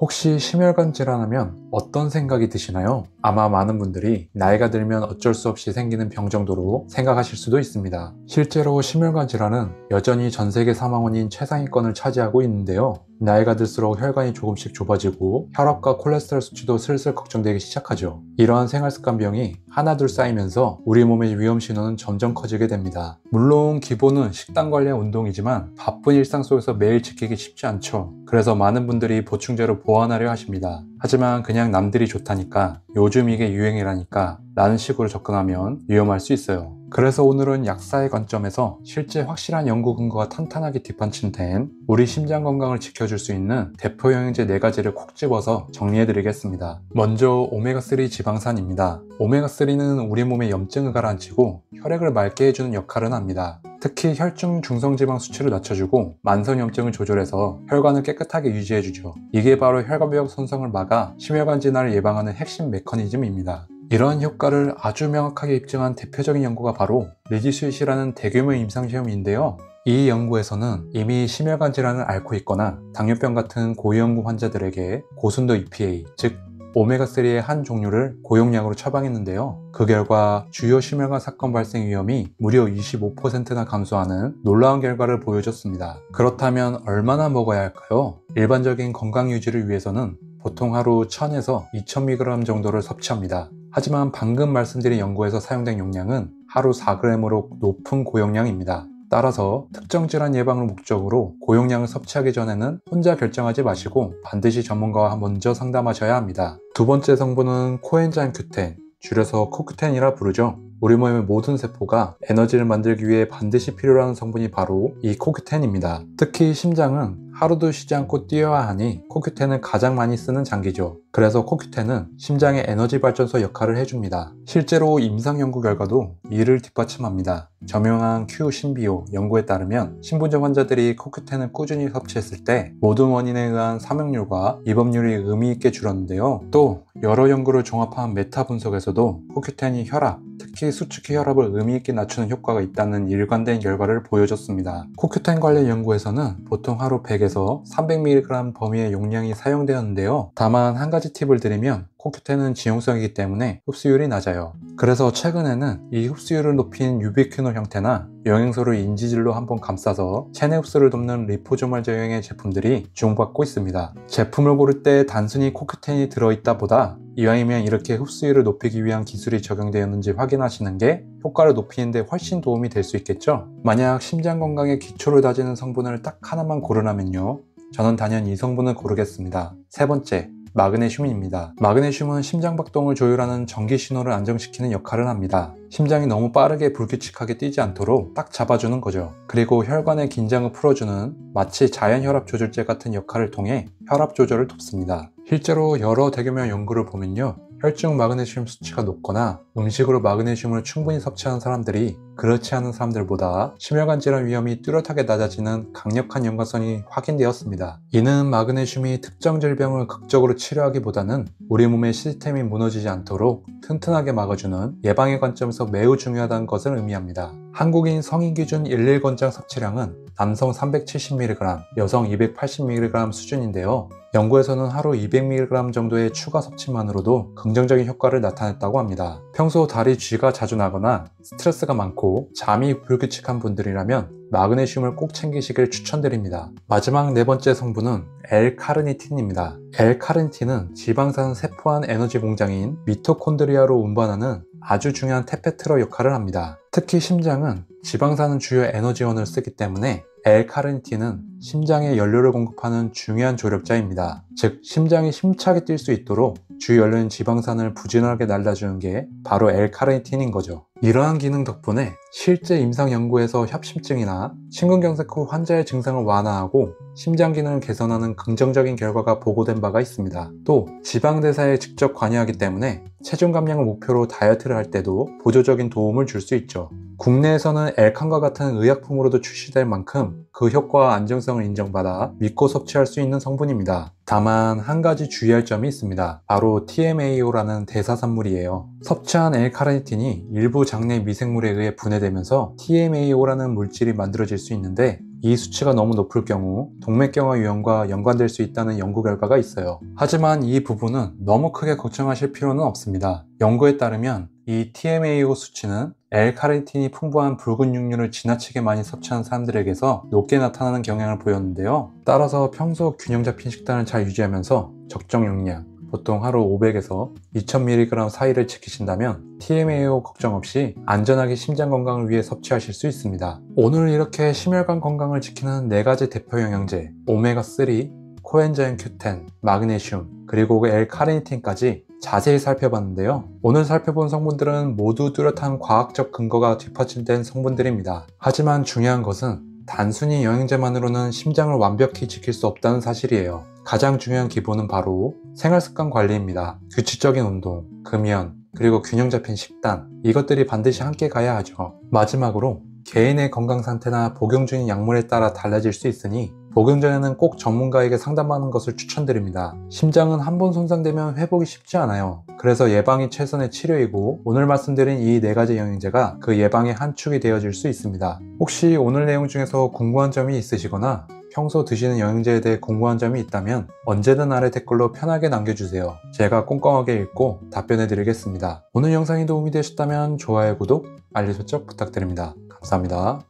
혹시 심혈관 질환하면 어떤 생각이 드시나요? 아마 많은 분들이 나이가 들면 어쩔 수 없이 생기는 병 정도로 생각하실 수도 있습니다. 실제로 심혈관 질환은 여전히 전 세계 사망원인 최상위권을 차지하고 있는데요. 나이가 들수록 혈관이 조금씩 좁아지고 혈압과 콜레스테롤 수치도 슬슬 걱정되기 시작하죠. 이러한 생활습관병이 하나둘 쌓이면서 우리 몸의 위험 신호는 점점 커지게 됩니다. 물론 기본은 식단 관리와 운동이지만 바쁜 일상 속에서 매일 지키기 쉽지 않죠. 그래서 많은 분들이 보충제로 보완하려 하십니다. 하지만 그냥 남들이 좋다니까, 요즘 이게 유행이라니까 라는 식으로 접근하면 위험할 수 있어요. 그래서 오늘은 약사의 관점에서 실제 확실한 연구 근거가 탄탄하게 뒷받침된 우리 심장 건강을 지켜줄 수 있는 대표 영양제 4가지를 콕 집어서 정리해드리겠습니다. 먼저 오메가3 지방산입니다. 오메가3는 우리 몸의 염증을 가라앉히고 혈액을 맑게 해주는 역할을 합니다. 특히 혈중 중성지방 수치를 낮춰주고 만성염증을 조절해서 혈관을 깨끗하게 유지해주죠. 이게 바로 혈관벽 손상을 막아 심혈관 질환을 예방하는 핵심 메커니즘입니다. 이러한 효과를 아주 명확하게 입증한 대표적인 연구가 바로 리지스윗이라는 대규모 임상시험인데요. 이 연구에서는 이미 심혈관 질환을 앓고 있거나 당뇨병 같은 고위험군 환자들에게 고순도 EPA, 즉 오메가3의 한 종류를 고용량으로 처방했는데요. 그 결과 주요 심혈관 사건 발생 위험이 무려 25%나 감소하는 놀라운 결과를 보여줬습니다. 그렇다면 얼마나 먹어야 할까요? 일반적인 건강 유지를 위해서는 보통 하루 1000에서 2000mg 정도를 섭취합니다. 하지만 방금 말씀드린 연구에서 사용된 용량은 하루 4g으로 높은 고용량입니다. 따라서 특정 질환 예방을 목적으로 고용량을 섭취하기 전에는 혼자 결정하지 마시고 반드시 전문가와 먼저 상담하셔야 합니다. 두 번째 성분은 코엔자임 Q10, 줄여서 코큐텐이라 부르죠. 우리 몸의 모든 세포가 에너지를 만들기 위해 반드시 필요로 하는 성분이 바로 이 코큐텐입니다. 특히 심장은 하루도 쉬지 않고 뛰어야 하니 코큐텐을 가장 많이 쓰는 장기죠. 그래서 코큐텐은 심장의 에너지 발전소 역할을 해줍니다. 실제로 임상 연구 결과도 이를 뒷받침합니다. 저명한 큐 신비오 연구에 따르면 신부전 환자들이 코큐텐을 꾸준히 섭취했을 때 모든 원인에 의한 사망률과 입원율이 의미 있게 줄었는데요. 또 여러 연구를 종합한 메타 분석에서도 코큐텐이 혈압, 특히 수축기 혈압을 의미 있게 낮추는 효과가 있다는 일관된 결과를 보여줬습니다. 코큐텐 관련 연구에서는 보통 하루 100에서 300mg 범위의 용량이 사용되었는데요. 다만 한 가지 팁을 드리면 코큐텐은 지용성이기 때문에 흡수율이 낮아요. 그래서 최근에는 이 흡수율을 높인 유비퀴놀 형태나 영양소를 인지질로 한번 감싸서 체내 흡수를 돕는 리포조말 제형의 제품들이 주목받고 있습니다. 제품을 고를 때 단순히 코큐텐이 들어있다 보다 이왕이면 이렇게 흡수율을 높이기 위한 기술이 적용되었는지 확인하시는 게 효과를 높이는 데 훨씬 도움이 될 수 있겠죠? 만약 심장 건강에 기초를 다지는 성분을 딱 하나만 고르라면요, 저는 단연 이 성분을 고르겠습니다. 세 번째, 마그네슘입니다. 마그네슘은 심장박동을 조율하는 전기 신호를 안정시키는 역할을 합니다. 심장이 너무 빠르게 불규칙하게 뛰지 않도록 딱 잡아주는 거죠. 그리고 혈관의 긴장을 풀어주는 마치 자연혈압 조절제 같은 역할을 통해 혈압 조절을 돕습니다. 실제로 여러 대규모 연구를 보면요, 혈중 마그네슘 수치가 높거나 음식으로 마그네슘을 충분히 섭취하는 사람들이 그렇지 않은 사람들보다 심혈관 질환 위험이 뚜렷하게 낮아지는 강력한 연관성이 확인되었습니다. 이는 마그네슘이 특정 질병을 극적으로 치료하기보다는 우리 몸의 시스템이 무너지지 않도록 튼튼하게 막아주는 예방의 관점에서 매우 중요하다는 것을 의미합니다. 한국인 성인 기준 일일 권장 섭취량은 남성 370mg, 여성 280mg 수준인데요. 연구에서는 하루 200mg 정도의 추가 섭취만으로도 긍정적인 효과를 나타냈다고 합니다. 평소 다리 쥐가 자주 나거나 스트레스가 많고 잠이 불규칙한 분들이라면 마그네슘을 꼭 챙기시길 추천드립니다. 마지막 네 번째 성분은 L-카르니틴입니다. L-카르니틴은 지방산 세포안 에너지 공장인 미토콘드리아로 운반하는 아주 중요한 테페트러 역할을 합니다. 특히 심장은 지방산은 주요 에너지원을 쓰기 때문에 L-카르니틴은 심장에 연료를 공급하는 중요한 조력자입니다. 즉, 심장이 힘차게 뛸 수 있도록 주 연료인 지방산을 부진하게 날려주는 게 바로 L-카르니틴인 거죠. 이러한 기능 덕분에 실제 임상 연구에서 협심증이나 심근경색 후 환자의 증상을 완화하고 심장 기능을 개선하는 긍정적인 결과가 보고된 바가 있습니다. 또 지방대사에 직접 관여하기 때문에 체중 감량을 목표로 다이어트를 할 때도 보조적인 도움을 줄 수 있죠. 국내에서는 엘칸과 같은 의약품으로도 출시될 만큼 그 효과와 안정성을 인정받아 믿고 섭취할 수 있는 성분입니다. 다만 한 가지 주의할 점이 있습니다. 바로 TMAO라는 대사산물이에요. 섭취한 L-카르니틴이 일부 장내 미생물에 의해 분해되면서 TMAO라는 물질이 만들어질 수 있는데, 이 수치가 너무 높을 경우 동맥경화 유형과 연관될 수 있다는 연구 결과가 있어요. 하지만 이 부분은 너무 크게 걱정하실 필요는 없습니다. 연구에 따르면 이 TMAO 수치는 L카르니틴이 풍부한 붉은 육류를 지나치게 많이 섭취하는 사람들에게서 높게 나타나는 경향을 보였는데요. 따라서 평소 균형 잡힌 식단을 잘 유지하면서 적정 용량, 보통 하루 500에서 2000mg 사이를 지키신다면 TMAO 걱정 없이 안전하게 심장 건강을 위해 섭취하실 수 있습니다. 오늘 이렇게 심혈관 건강을 지키는 4가지 대표 영양제 오메가3, 코엔자임 Q10, 마그네슘, 그리고 L카르니틴까지 자세히 살펴봤는데요. 오늘 살펴본 성분들은 모두 뚜렷한 과학적 근거가 뒷받침된 성분들입니다. 하지만 중요한 것은 단순히 영양제만으로는 심장을 완벽히 지킬 수 없다는 사실이에요. 가장 중요한 기본은 바로 생활습관 관리입니다. 규칙적인 운동, 금연, 그리고 균형 잡힌 식단, 이것들이 반드시 함께 가야 하죠. 마지막으로 개인의 건강 상태나 복용 중인 약물에 따라 달라질 수 있으니 복용 전에는 꼭 전문가에게 상담하는 것을 추천드립니다. 심장은 한 번 손상되면 회복이 쉽지 않아요. 그래서 예방이 최선의 치료이고 오늘 말씀드린 이 4가지 영양제가 그 예방의 한 축이 되어줄 수 있습니다. 혹시 오늘 내용 중에서 궁금한 점이 있으시거나 평소 드시는 영양제에 대해 궁금한 점이 있다면 언제든 아래 댓글로 편하게 남겨주세요. 제가 꼼꼼하게 읽고 답변해 드리겠습니다. 오늘 영상이 도움이 되셨다면 좋아요, 구독, 알림 설정 부탁드립니다. 감사합니다.